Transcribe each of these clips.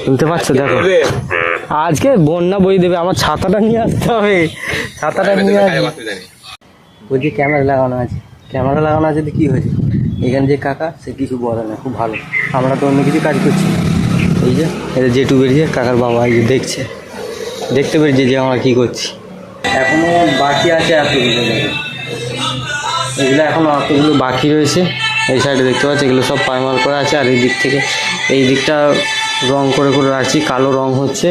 শুনতে পাচ্ছ? দেখো আজকে বন্যা বই দেবে, আমার ছাতাটা নিয়ে আসতে হবে, ছাতাটা নিয়ে আসবে। বলছি ক্যামেরা লাগানো আছে, ক্যামেরা লাগানো আছে তো কী হয়েছে? এখানে যে কাকা সে কিছু বলে না, খুব ভালো। আমরা তো অন্য কিছু কাজ করছি। এই যে এটা জেঠু বেরিয়ে কাকার বাবা এই যে দেখছে, দেখতে পেরেছে যে আমরা কী করছি। এখনও বাকি আছে এতগুলো, এগুলো এখনও এতগুলো বাকি রয়েছে। এই সাইডে দেখতে পাচ্ছি এগুলো সব পাইমার করা আছে, আর এই দিক থেকে এই দিকটা রং করে করে রাখছি, কালো রং হচ্ছে।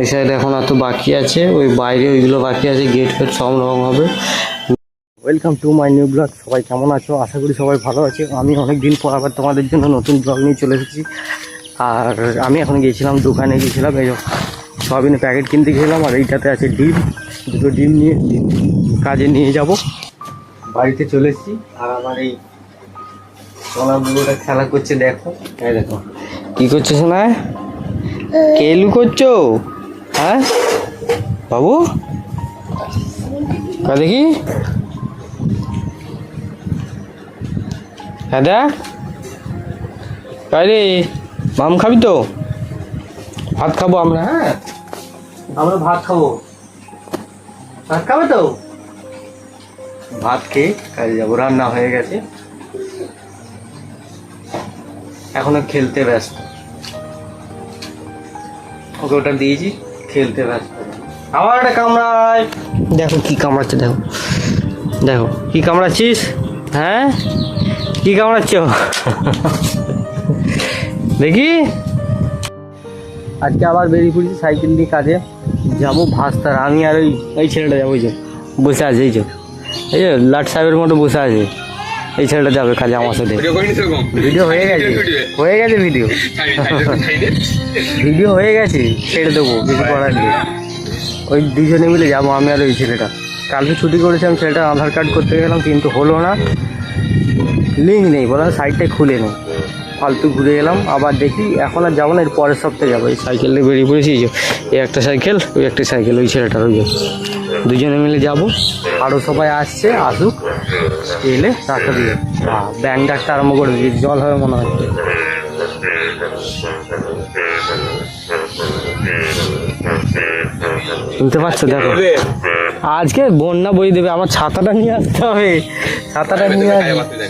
এই সাইডে এখন এত বাকি আছে, ওই বাইরে ওইগুলো বাকি আছে, গেট ফেট সব রং হবে। Welcome to my new blog. সবাই কেমন আছো? আশা করি সবাই ভালো আছে। আমি অনেক দিন পর আবার তোমাদের জন্য নতুন ব্লগ নিয়ে চলে এসেছি। আর আমি এখন গিয়েছিলাম দোকানে, গিয়েছিলাম এই সয়াবিনের প্যাকেট কিনতে গেছিলাম। আর এইটাতে আছে ডিম, দুটো ডিম নিয়ে কাজে নিয়ে যাব। বাড়িতে চলে এসেছি। আর আমার এই সোনা বুড়োটা খেলা করছে, দেখো এই দেখো কি করছো সোনা, কেলু করছো? হ্যাঁ বাবু দেখি, হ্যাঁ দেখ রে, মাম খাবি তো? ভাত খাবো আমরা, হ্যাঁ আমরা ভাত খাবো। ভাত খাবে তো? ভাত খেয়ে কাজে যাবো, রান্না হয়ে গেছে, এখনো খেলতে ব্যস্ত। ওকে ওটা দিয়েছি, খেলতে ব্যস্ত। আবার একটা কামড়ায়, দেখো কি কামড়াচ্ছে, দেখো দেখো কি কামড়াচ্ছিস, হ্যাঁ কি কামড়াচ্ছ দেখি। আজকে আবার বেরিয়ে পড়েছি সাইকেল নিয়ে কাজে যাবো ভাস্তার। আমি আর ওই ছেলেটা যাবো, ওই যে বসে আছে, এই যে লাট সাহেবের মতো বসে আছে, এই ছেলেটা যাবে কাজে আমার সাথে। ভিডিও হয়ে গেছে, হয়ে গেছে ভিডিও ভিডিও হয়ে গেছে, ছেড়ে দেবো, কিছু করার নেই। ওই দুজনে মিলে যাবো, আমি আর ওই ছেলেটা। কালকে ছুটি করেছিলাম, ছেলেটা আধার কার্ড করতে গেলাম কিন্তু হলো না, লিঙ্ক নেই, বলা সাইটটাই খুলে নেই, ফালতু ঘুরে গেলাম। আবার দেখি এখন আর যাবো না, এর পরের সপ্তাহে যাবো। এই সাইকেল নিয়ে বেরিয়ে পড়েছি, এই একটা সাইকেল, ওই একটা সাইকেল, ওই ছেলেটার, ওই দুজনে মিলে যাবো। আরও সবাই আসছে, আসুক, এলে রাস্তা দিয়ে ব্যাং ডাকতে আরম্ভ করে দিয়েছি, জল হবে মনে হচ্ছে। শুনতে পাচ্ছ? দেখো আজকে বন্যা বই দেবে, আমার ছাতাটা নিয়ে আসতে হবে, ছাতাটা নিয়ে আসবে।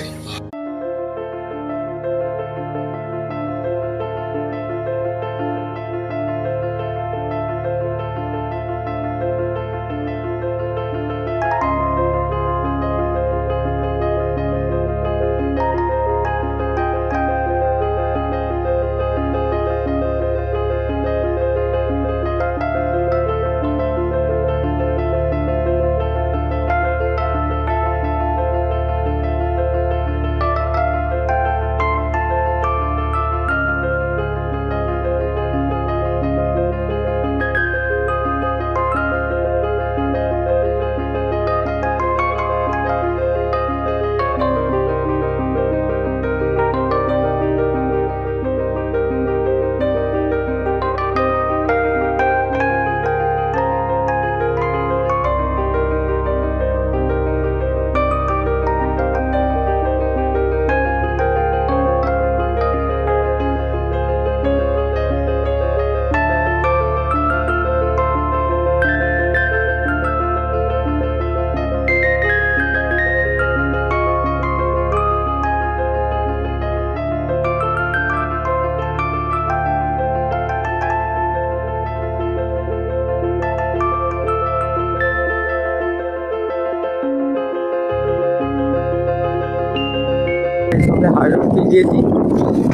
হাইরোড দিয়েছি,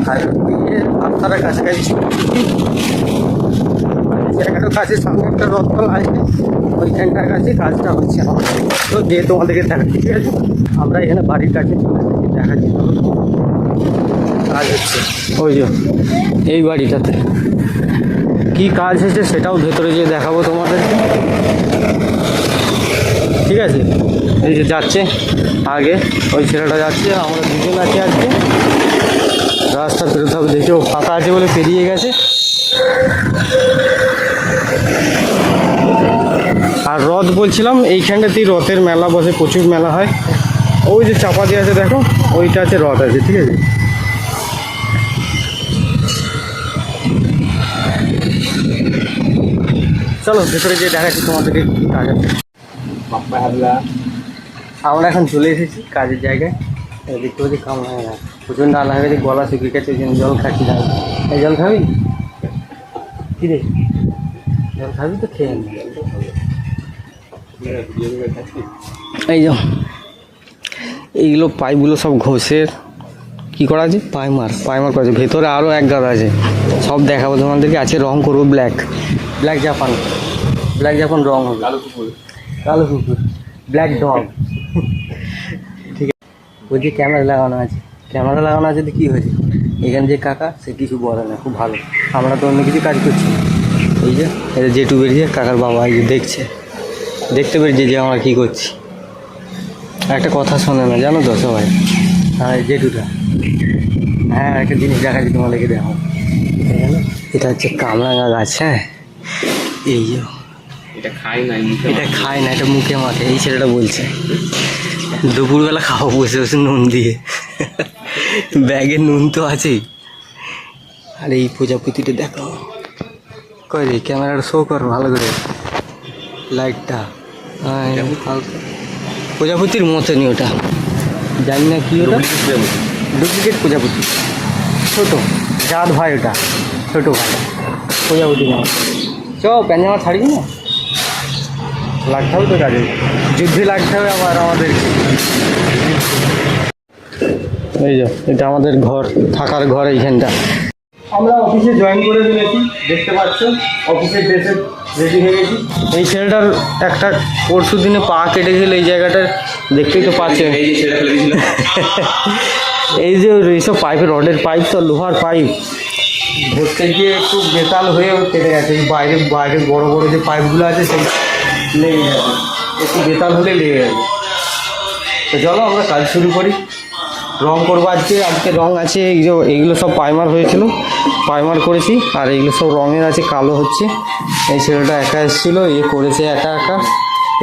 হাইরোড দিয়ে রাস্তাটা কাছাকাছি জায়গাটার কাছে, সামনে একটা রথতলা আছে, ওইখানটার কাছে কাজটা হচ্ছে আমার। তো দিয়ে তোমাদেরকে দেখাচ্ছি, ঠিক আছে? আমরা এখানে বাড়ির কাছে দেখাচ্ছি কাজ হচ্ছে। ওই যে এই বাড়িটাতে কি কাজ হয়েছে সেটাও ভেতরে গিয়ে দেখাবো তোমাদেরকে, ঠিক আছে? এই যে যাচ্ছে আগে, ওই ছেলেটা যাচ্ছে, আমরা দুজন আছি আজকে। রাস্তা পেরোতে হবে, দেখি ও ফাঁকা আছে বলে পেরিয়ে গেছে। আর রথ বলছিলাম, এইখানটাতেই রথের মেলা বসে, প্রচুর মেলা হয়। ওই যে চাপা দিয়ে আছে দেখো, ওইটা আছে রথ আছে, ঠিক আছে? চলো ভেতরে যেয়ে দেখাচ্ছি তোমাদেরকে কি কাজ আছে। আমরা এখন চলে এসেছি কাজের জায়গায়। দেখতে পাচ্ছি কামড়া না, প্রচণ্ড আলা হয়ে গেছে, গলা শুকিয়ে গেছে, ওই জন্য জল খাচ্ছি। না এই জল খাবি কী রে? জল খাবি তো খেয়ে নি। এই যে এইগুলো পাইপগুলো সব ঘষের কী করা আছে, পাইমার করা আছে। ভেতরে আরও এক গাদা আছে, সব দেখাবো তোমাদেরকে। আছে রং করবো ব্ল্যাক জাপান রং হবে। কালো কুকুর ব্ল্যাক ডগ। ঠিক আছে, বলছি ক্যামেরা লাগানো আছে তো কী হয়েছে? এখানে যে কাকা সে কিছু বলে না, খুব ভালো। আমরা তো অন্য কিছু কাজ করছি। এই যে এটা জেঠু বেরিয়ে কাকার বাবা এই যে দেখতে পেরেছে যে আমরা কী করছি। একটা কথা শোনে না জানো তো সবাই। হ্যাঁ জেঠুটা, হ্যাঁ একটা জিনিস দেখাচ্ছি তোমাদেরকে, দেখো এটা হচ্ছে কামরাঙা গাছ। হ্যাঁ এই যে এটা খায় না, এটা মুখে মাখে। এই ছেলেটা বলছে দুপুরবেলা খাওয়া বসে নুন দিয়ে, ব্যাগে নুন তো আছেই। আর এই প্রজাপতিটা দেখো, কই রে ক্যামেরাটা শো কর ভালো করে, লাইটটা। হ্যাঁ প্রজাপতির মতনই ওটা, জানি না কি ওটা, ডুপ্লিকেট প্রজাপতি, ছোটো জাত ভাই, ওটা ছোটো ভাই প্রজাপতি না। চ প্যাঞ্জামা ছাড়বি না, লাগতে হবে তো কাজে, যুদ্ধে লাগতে হবে আবার আমাদেরকে। এই যে এটা আমাদের ঘর, থাকার ঘর এইখানটা। আমরা অফিসে জয়েন করে দিয়েছি, দেখতে পাচ্ছ অফিসের ড্রেসে রেডি হয়ে গেছি। এই ছেলেটার একটা পরশু দিনে পা কেটেছিল এই জায়গাটার, দেখতেই তো পাচ্ছেন। এই যে এইসব পাইপের, রডের পাইপ তো, লোহার পাইপ ধরতে গিয়ে একটু বেতাল হয়ে কেটে গেছে। এই বাইরে বড় বড় যে পাইপগুলো আছে সেই লেগে গেছে, একটু বেতাল হলে লেগে গেছে। তো চলো আমরা কাজ শুরু করি। রং করবো আজকে রং আছে। এইগুলো সব পাইমার করেছি, আর এইগুলো সব রঙের আছে, কালো হচ্ছে। এই ছেলেটা একা এসেছিলো, করেছে একা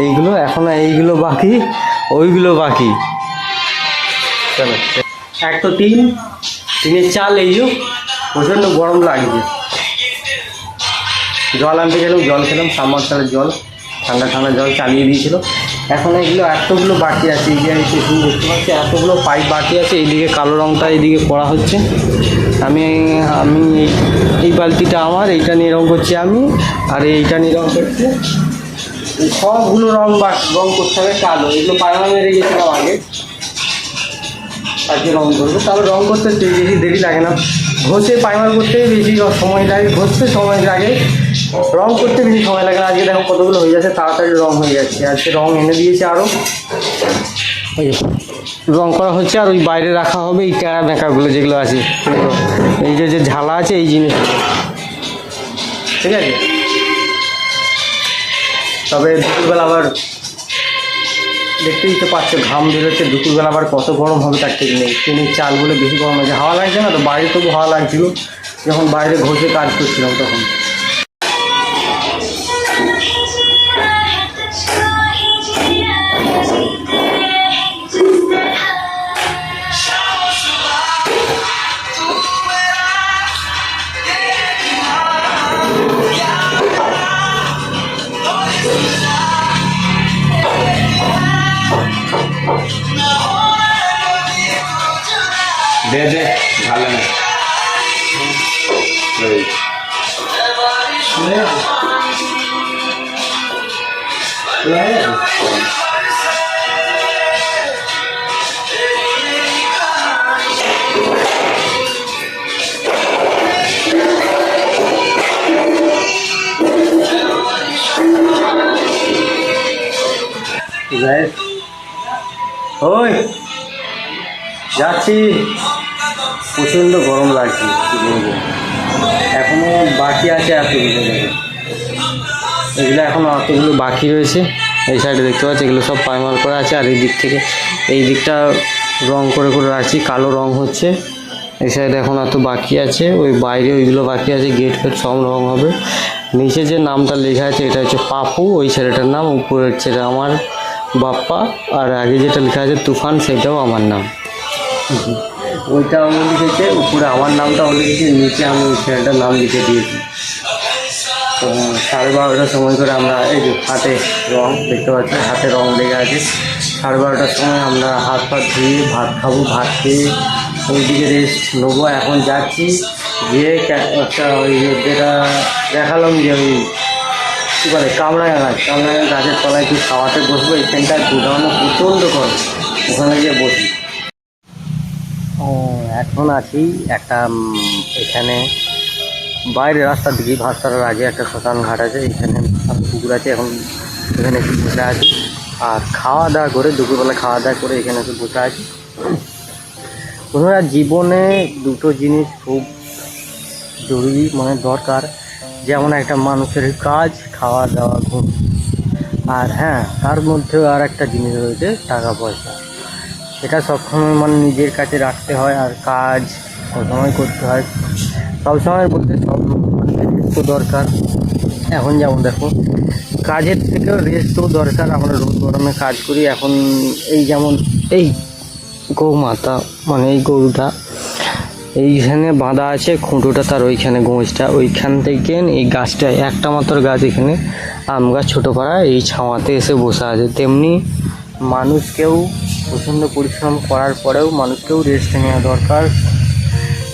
এইগুলো। এখন এইগুলো বাকি, ওইগুলো বাকি। চলো এক তো টিনের চাল, এই যে প্রচণ্ড গরম লাগছে। জল আনতে গেলাম, জল খেলাম, সাবমার্শালের জল, ঠান্ডা জল চালিয়ে দিয়েছিল। এখন এগুলো এতগুলো বাকি আছে, এই যে দেখতে পাচ্ছি এতগুলো পাইপ বাকি আছে। এইদিকে কালো রঙটা এইদিকে করা হচ্ছে। আমি এই বালতিটা আমার, এইটা নিয়ে রং করছি আমি, আর এইটা নিয়ে রং করছি। সবগুলো রং করতে হবে কালো। এগুলো পায়মা মেরে গেছিলাম আজকে রং করবো। তাহলে রং করতে বেশি দেরি লাগে না, ঘষে পাইমার করতে বেশি সময় লাগে, ঘষতে সময় লাগে, রং করতে বেশি সময় লাগে না। আজকে দেখো কতগুলো হয়ে যাচ্ছে, তাড়াতাড়ি রং হয়ে যাচ্ছে। আজকে রং এনে দিয়েছে আরও, ওই রং করা হচ্ছে। আর ওই বাইরে রাখা হবে এই ট্যাড়া মেকাগুলো যেগুলো আছে, এই যে ঝালা আছে এই জিনিস, ঠিক আছে। তবে দুপুরবেলা আবার দেখতেই তো পাচ্ছ ঘাম বেরোচ্ছে, দুপুরবেলা আবার কত গরম হবে তার ঠিক নেই। কিন্তু চালগুলো বেশি গরম হয়েছে, হাওয়া লাগছে না তো, বাইরে তবু হাওয়া লাগছিল যখন বাইরে ঘষে কাজ করছিলাম তখন। দে ভালো না ওই যাচ্ছি, প্রচণ্ড গরম লাগছে, কী বলবো। এখনও বাকি আছে এতগুলো, এগুলো এখনও এতগুলো বাকি রয়েছে। এই সাইডে দেখতে পাচ্ছি এগুলো সব পাইমার করা আছে, আর এই দিক থেকে এই দিকটা রং করে রাখছি, কালো রং হচ্ছে। এই সাইডে এখন এত বাকি আছে, ওই বাইরে ওইগুলো বাকি আছে, গেট ফেট সব রং হবে। নিচে যে নামটা লেখা আছে এটা হচ্ছে পাপু, ওই ছেলেটার নাম। উপরে হচ্ছে আমার বাপ্পা, আর আগে যেটা লেখা আছে তুফান, সেটাও আমার নাম। ওইটা আমি লিখেছে, উপরে আমার নামটা লিখেছি, নিচে আমি ওই ছেলেটার নাম লিখে দিয়েছি। 12:30টার সময় করে আমরা এই যে হাতে রং দেখতে পাচ্ছি, হাতে রং লেগে আছে। 12:30টার সময় আমরা হাত পা ধুয়ে ভাত খাবো, ভাত খেয়ে ওইদিকে রেস্ট নেবো। এখন যাচ্ছি গিয়ে একটা ওই যেটা দেখালাম যে ওই কী বলে কামরাঙা গাছের তলায় একটু খাওয়াতে বসবো। এখানটায় দুধানো প্রচণ্ড করে, ওখানে গিয়ে বসি। এখন আছি একটা এখানে বাইরে রাস্তার দিকে, ভাস্তার আগে একটা শ্মশান ঘাট আছে, এখানে পুকুর আছে। এখন এখানে একটু বসে আছি আর খাওয়া দাওয়া করে, দুপুরবেলা খাওয়া দাওয়া করে এখানে একটু বসে আছি। বন্ধুরা, জীবনে দুটো জিনিস খুব জরুরি, মানে দরকার, যেমন একটা মানুষের কাজ, খাওয়া দাওয়া, ঘুম। আর হ্যাঁ, তার মধ্যেও আর একটা জিনিস রয়েছে টাকা পয়সা। এটা সবসময় মানে নিজের কাছে রাখতে হয়, আর কাজ সবসময় করতে হয়। সবসময় বলতে সব রেস্টও দরকার। এখন যেমন দেখো, কাজের থেকেও রেস্টও দরকার। আমরা রোদ গরমে কাজ করি। এখন এই যেমন এই গৌমাতা, মানে এই গরুটা এইখানে বাঁধা আছে, খুঁটোটা তার ওইখানে গোঁজটা, ওইখান থেকে এই গাছটা একটা মাত্র গাছ, এখানে আম গাছ ছোটো পাড়া, এই ছাওয়াতে এসে বসে আছে। তেমনি মানুষকেও প্রচণ্ড পরিশ্রম করার পরেও মানুষকেও রেস্ট নেওয়া দরকার।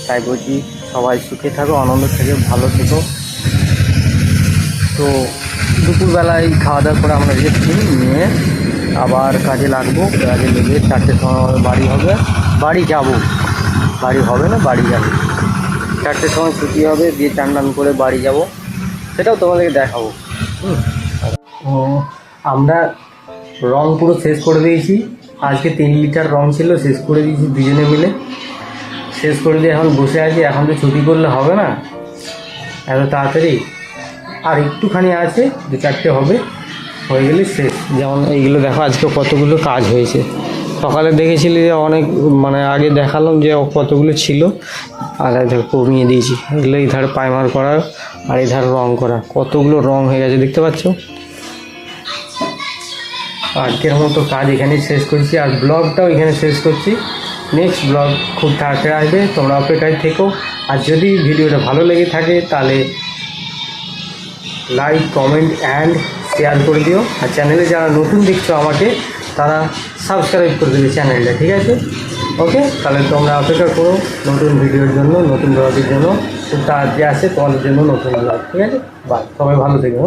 তাই বলছি, সবাই সুখে থাকো, আনন্দ থেকে, ভালো থেকো। তো দুপুরবেলায় খাওয়া দাওয়া করে আমরা রেস্ট নিয়ে আবার কাজে লাগবো। কাজে লেগে 4টের সময় বাড়ি হবে, বাড়ি যাব, বাড়ি হবে না, বাড়ি যাবো। 4টের সময় ছুটি হবে, দিয়ে চান টান করে বাড়ি যাব, সেটাও তোমাদেরকে দেখাবো। আমরা রং পুরো শেষ করে দিয়েছি। আজকে 3 লিটার রং ছিল, শেষ করে দিয়েছি দুজনে মিলে। শেষ করে দিয়ে এখন বসে আছি। এখন তো ছুটি করলে হবে না এত তাড়াতাড়ি, আর একটুখানি আছে, 2-4টে হবে, হয়ে গেলে শেষ। যেমন এইগুলো দেখো, আজকে কতগুলো কাজ হয়েছে। সকালে দেখেছিলি যে অনেক, মানে আগে দেখালাম যে কতগুলো ছিল, আর দেখো কমিয়ে দিয়েছি। এগুলো এই ধারে প্রাইমার করা আর এই ধারে রং করা, কতগুলো রং হয়ে গেছে দেখতে পাচ্ছ। আজকের মতো কাজ এখানেই শেষ করছি, আর ব্লগটাও এখানে শেষ করছি। নেক্সট ব্লগ খুব তাড়াতাড়ি আসবে, তোমরা অপেক্ষায় থেকো। আর যদি ভিডিওটা ভালো লেগে থাকে তাহলে লাইক, কমেন্ট অ্যান্ড শেয়ার করে দিও। আর চ্যানেলে যারা নতুন দেখছো আমাকে, তারা সাবস্ক্রাইব করে দেবে চ্যানেলটা, ঠিক আছে? ওকে, তাহলে তোমরা অপেক্ষা করো নতুন ভিডিওর জন্য, নতুন ব্লগের জন্য। খুব তাড়াতাড়ি আসে তোমাদের জন্য নতুন ব্লগ, ঠিক আছে? বাই, সবাই ভালো থেকো।